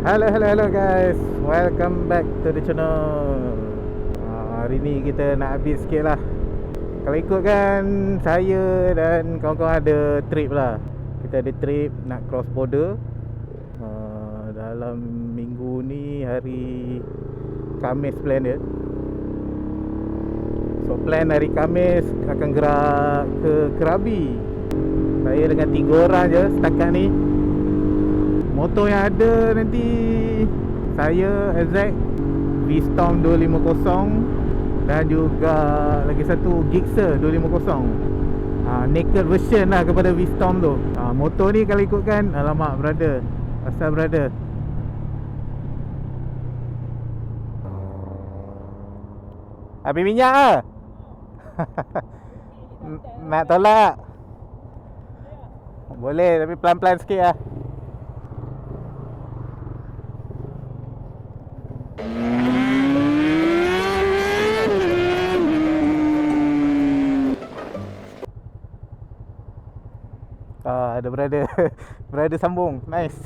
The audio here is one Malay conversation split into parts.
Hello guys. Welcome back to the channel. Hari ni kita nak update sikit lah. Kalau ikutkan saya dan kawan-kawan ada trip lah. Kita ada trip nak cross border dalam minggu ni, hari Khamis plan dia. So plan hari Khamis akan gerak ke Krabi. Saya dengan 3 orang je setakat ni. Motor yang ada nanti saya Azek V-Storm 250 dan juga lagi satu Gixxer 250. Naked version lah kepada V-Storm tu. Motor ni kalau ikutkan, alamak brother, asal brother. Habis minyak ke? Nak tolak? Boleh, tapi pelan-pelan sikit lah. Ada brother. Brother sambung. Nice.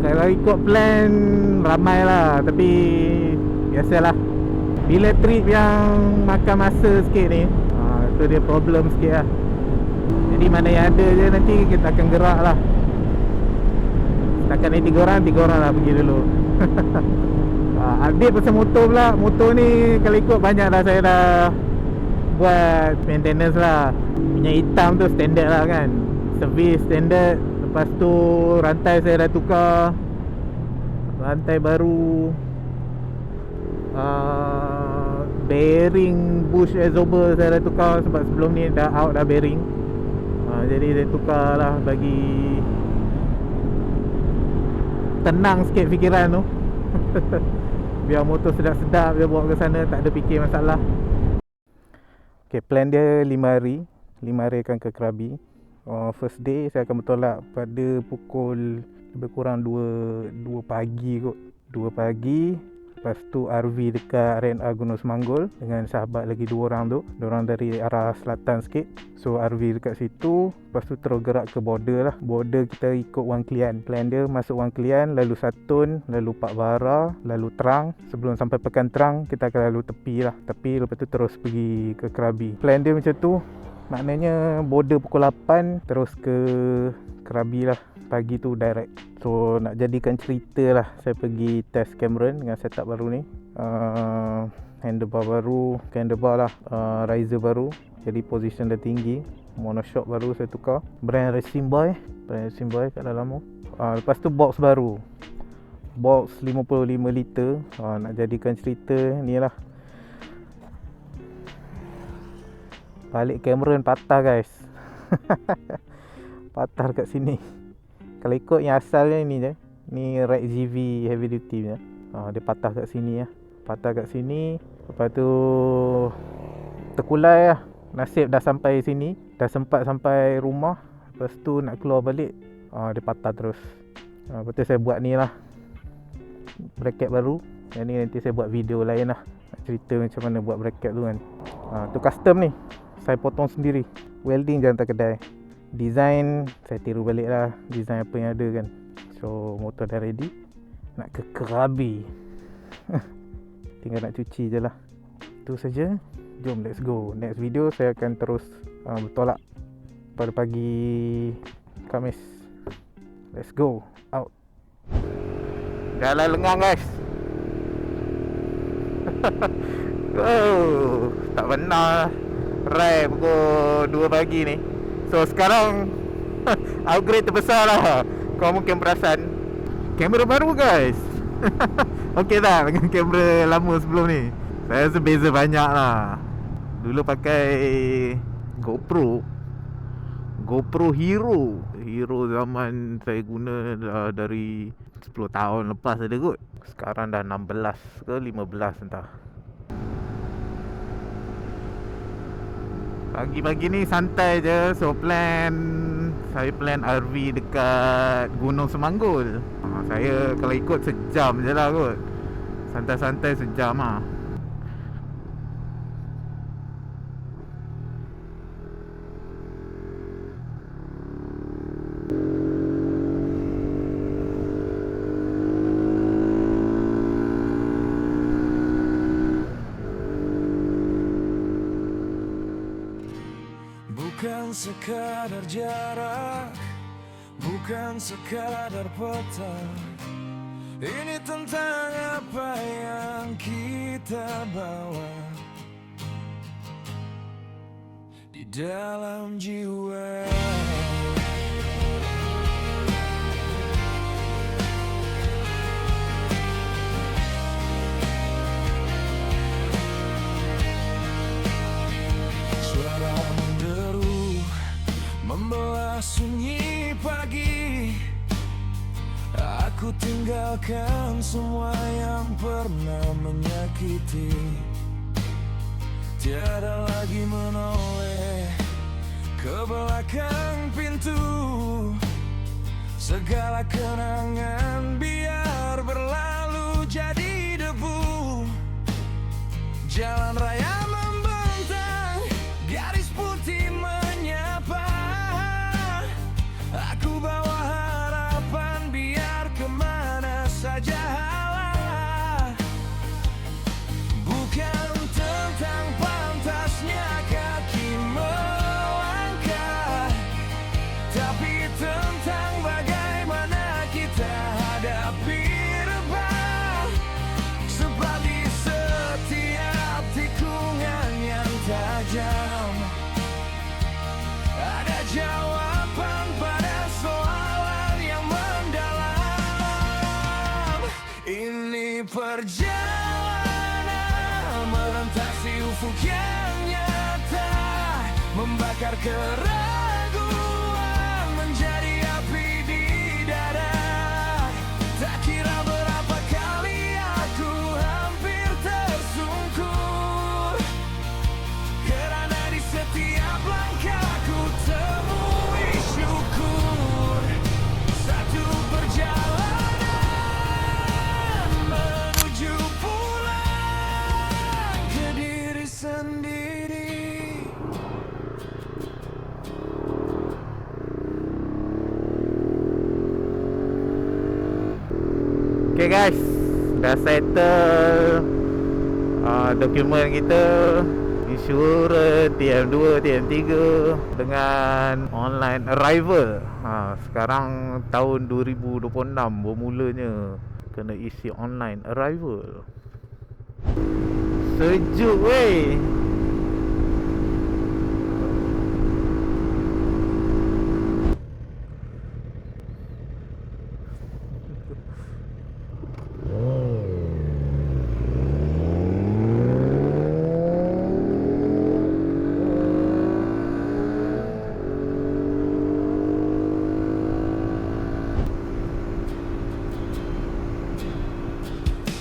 Kalau ikut plan ramai lah, tapi biasalah, bila trip yang makan masa sikit ni, tu dia problem sikit lah. Jadi mana yang ada je nanti kita akan gerak lah. Setakat ni 3 orang lah pergi dulu. Update pasal motor pula. Motor ni kalau ikut banyak dah saya dah buat maintenance lah. Minyak hitam tu standard lah kan, service standard. Lepas tu rantai saya dah tukar, rantai baru, bearing bush absorber saya dah tukar sebab sebelum ni dah out dah bearing. Jadi saya tukar lah bagi tenang sikit fikiran tu. Biar motor sedap-sedap dia bawa ke sana, tak ada fikir masalah. Okay, plan dia 5 hari. 5 hari akan ke Krabi. First day saya akan bertolak pada pukul lebih kurang 2 pagi kot. 2 pagi. Lepas tu RV dekat RNA Gunung Semanggul dengan sahabat lagi 2 orang tu. Diorang dari arah selatan sikit. So RV dekat situ. Lepas tu terus gerak ke border lah. Border kita ikut Wang Kelian. Plan dia masuk Wang Kelian, lalu Satun, lalu Pak Bara, lalu Terang. Sebelum sampai Pekan Terang, kita akan lalu tepi lah. Tepi lepas tu terus pergi ke Krabi. Plan dia macam tu. Maknanya border pukul 8 terus ke Krabi lah. Pagi tu direct. So nak jadikan cerita lah, saya pergi test Cameron dengan setup baru ni. Handlebar baru, handlebar lah, riser baru, jadi position dah tinggi. Monoshock baru saya tukar, brand Racing Boy kat dalam tu. Lepas tu box baru, box 55 liter. Nak jadikan cerita ni lah. Balik Cameron patah guys. Patah kat sini. Kalau ikut yang asalnya ni je, ni Ride GV heavy duty je. Dia patah kat sini lah. Patah kat sini. Lepas tu terkulai lah. Nasib dah sampai sini, dah sempat sampai rumah. Lepas tu nak keluar balik, dia patah terus. Lepas tu saya buat ni lah, bracket baru. Yang ni nanti saya buat video lain lah, nak cerita macam mana buat bracket tu kan. Tu custom ni, saya potong sendiri. Welding je hantar kedai. Design saya tiru balik lah, design apa yang ada kan. So motor dah ready, nak ke Krabi. Tinggal nak cuci je lah. Itu saja. Jom let's go. Next video saya akan terus bertolak pada pagi Khamis. Let's go. Out. Jalan lengang guys. Tak benar ride pukul 2 pagi ni. So sekarang upgrade terbesar lah. Kau mungkin perasan kamera baru guys. Okey tak dengan kamera lama sebelum ni? Saya rasa beza banyak lah. Dulu pakai GoPro Hero zaman saya guna dah dari 10 tahun lepas ada kot. Sekarang dah 16 ke 15 entah. Pagi-pagi ni santai je. So saya plan RV dekat Gunung Semanggul. Saya kalau ikut sejam je lah kot. Santai-santai sejam lah. Bukan sekadar jarak, bukan sekadar peta. Ini tentang apa yang kita bawa di dalam jiwa. Suara menderu membelah sunyi pagi. Aku tinggalkan semua yang pernah menyakiti. Tiada lagi menoleh ke belakang pintu. Segala kenangan biar berlalu jadi debu. Jalan raya membentang, garis putih menyapa. Aku bawa harapan biar kemana saja halah. Bukan tentang pantasnya kaki melangkah, tapi tentang bagaimana kita hadapi rebah. Sebab di setiap tikungan yang tajam ada jawaban pada soalan yang mendalam. Ini perjalanan melintasi ufuk yang nyata, membakar keraguan menjadi api di dada. Tak kira berapa kali aku hampir tersungkur, kerana di setiap langkahku temui syukur. Satu perjalanan menuju pulang ke diri sendiri. Okay guys, dah settle dokumen kita, insurans, TM2, TM3 dengan online arrival. Sekarang tahun 2026 bermulanya kena isi online arrival. Sejuk weh.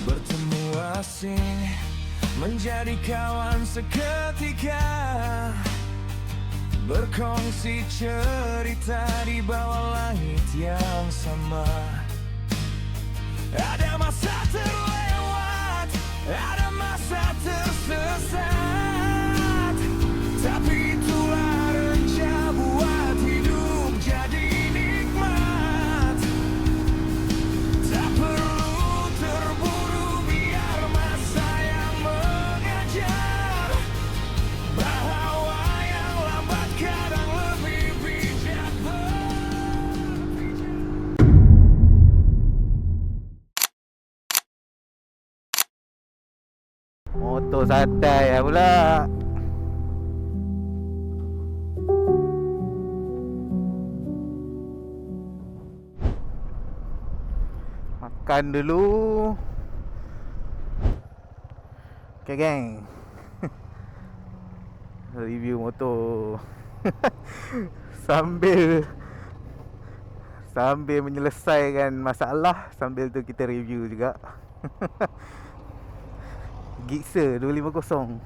Bertemu asing menjadi kawan seketika, berkongsi cerita di bawah langit yang sama. Ada masa terlewat, ada masa tersesat, tapi itulah rencana buat hidup jadi nikmat. Tak perlu terburu biar masa yang mengajar, bahwa yang lambat kadang lebih bijak berpijak. Motor santai lah pula. Makan dulu. Okay geng, review motor sambil menyelesaikan masalah, sambil tu kita review juga. Gixxer 250.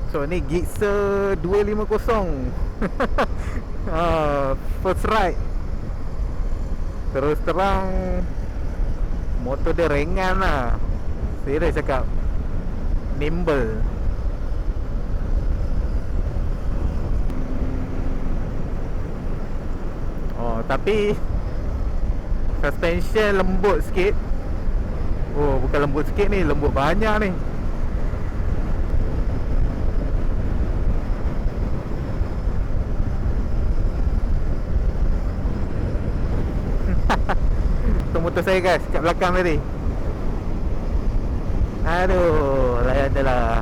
So ni Gixxer 250. First ride. Terus terang motor dia ringan lah. Serius cakap, nimble. Oh, tapi suspension lembut sikit. Oh, bukan lembut sikit ni, lembut banyak ni. Tu motor saya guys, kat belakang tadi. Aduh, layan dia lah.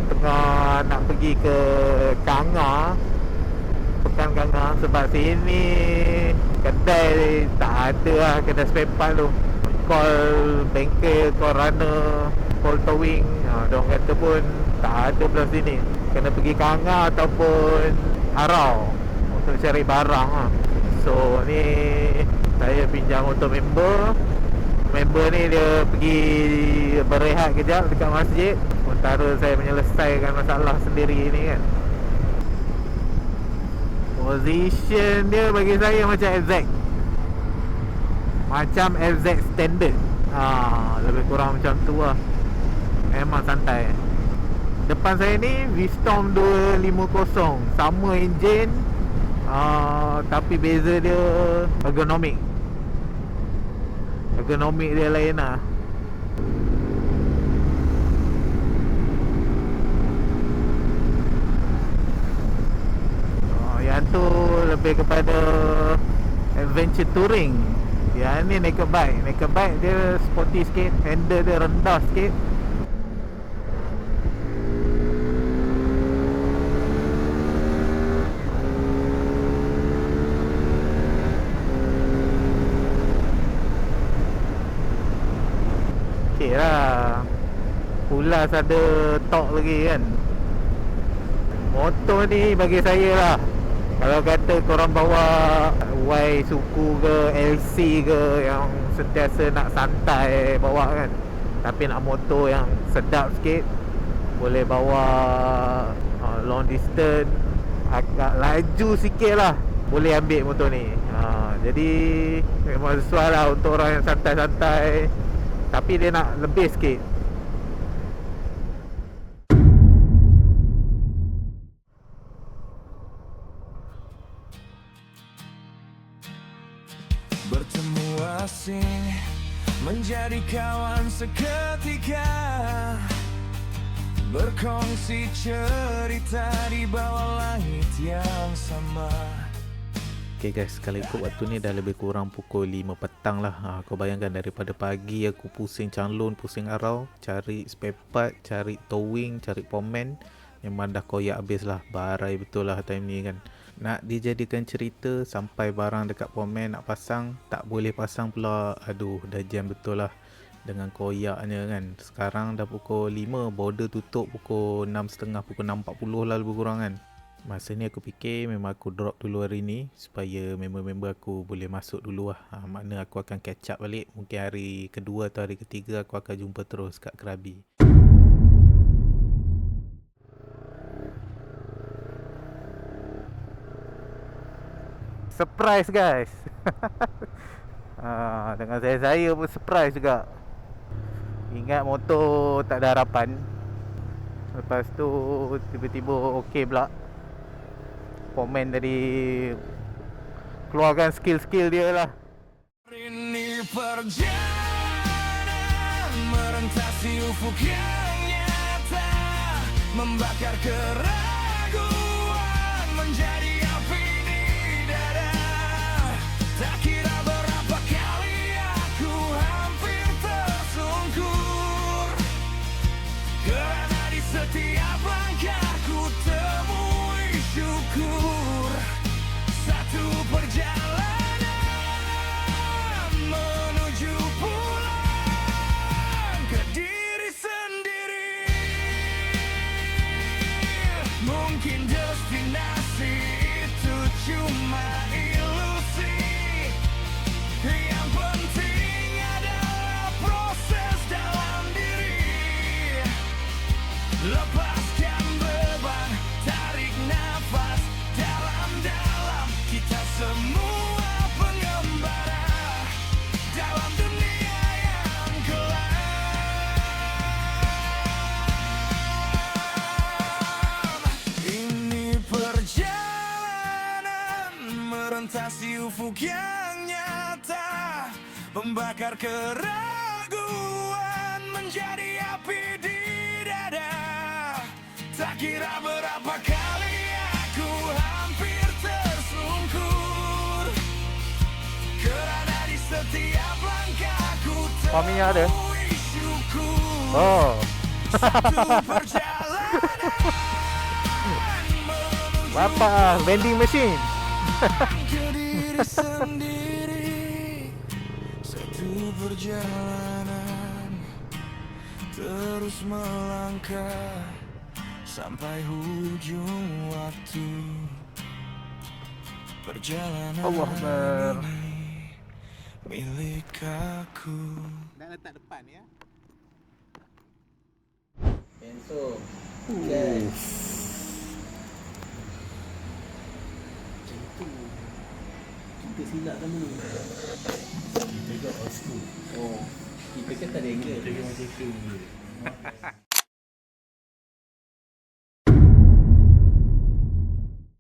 Tengah nak pergi ke Kanga, Pekan Kanga. Sebab sini kedai tak ada lah, kedai spare part tu. Call bengkel, call runner, call towing, diorang kata pun tak ada belah sini. Kena pergi Kanga ataupun Arau untuk cari barang lah. So ni saya pinjam untuk member. Member ni dia pergi berehat kejap dekat masjid, sementara saya menyelesaikan masalah sendiri ni kan. Position dia bagi saya macam FZ, macam FZ standard. Lebih kurang macam tu lah. Memang santai. Depan saya ni V-Storm 250, sama enjin, tapi beza dia ergonomik. Ergonomik dia lain lah. Yang tu lebih kepada adventure touring. Yang ni naked bike. Naked bike dia sporty sikit, handle dia rendah sikit. Okay lah, Pulas ada torque lagi kan. Motor ni bagi saya lah, kalau kata korang bawa Y suku ke LC ke, yang sentiasa nak santai bawa kan, tapi nak motor yang sedap sikit, boleh bawa long distance, agak laju sikit lah, boleh ambil motor ni. Jadi memang sesuai lah untuk orang yang santai-santai, tapi dia nak lebih sikit. Bertemu asing menjadi kawan seketika, berkongsi cerita di bawah langit yang sama. Okay guys, kalau ikut waktu ni dah lebih kurang pukul 5 petang lah. Kau bayangkan daripada pagi aku pusing Changlun, pusing Arau, cari spare part, cari towing, cari pomen. Memang dah koyak habis lah, barai betul lah time ni kan. Nak dijadikan cerita sampai barang dekat pomen nak pasang, tak boleh pasang pula. Aduh, dah jam betul lah dengan koyaknya kan. Sekarang dah pukul 5, border tutup pukul 6.30, pukul 6.40 lah lebih kurang kan. Masa ni aku fikir memang aku drop dulu hari ni supaya member-member aku boleh masuk dulu lah. Makna aku akan catch up balik. Mungkin hari kedua atau hari ketiga aku akan jumpa terus kat Krabi. Surprise guys. Dengan saya pun surprise juga. Ingat motor tak ada harapan, lepas tu tiba-tiba okey pula. Komen tadi keluarkan skill-skill dia lah. Ini perjalanan merentasi ufuk yang nyata, membakar keraguan menjadi api di dada. Tak kira berapa kali aku hampir tersungkur, kerana di setiap langkah ku temui syukur. Satu perjalanan menuju pulang ke diri sendiri. Mungkin destinasi itu cuma ilusi, yang penting adalah proses dalam diri. Lepaskan destinasi ufuk yang nyata, membakar keraguan menjadi api di dada. Tak kira berapa kali aku hampir tersungkur, kerana di setiap langkahku Suaminya ada? temui syukur. Oh. Satu perjalanan menuju Bapak vending machine. ke diri sendiri. Satu perjalanan terus melangkah sampai hujung waktu. Perjalanan Allah Akbar. ini milik aku. Nak letak depan ya. Benso. Guys. Macam tu. Kita silap kan ni. Kita kat old school. Oh. Kita kan tak ada angle. Kita kan macam tu.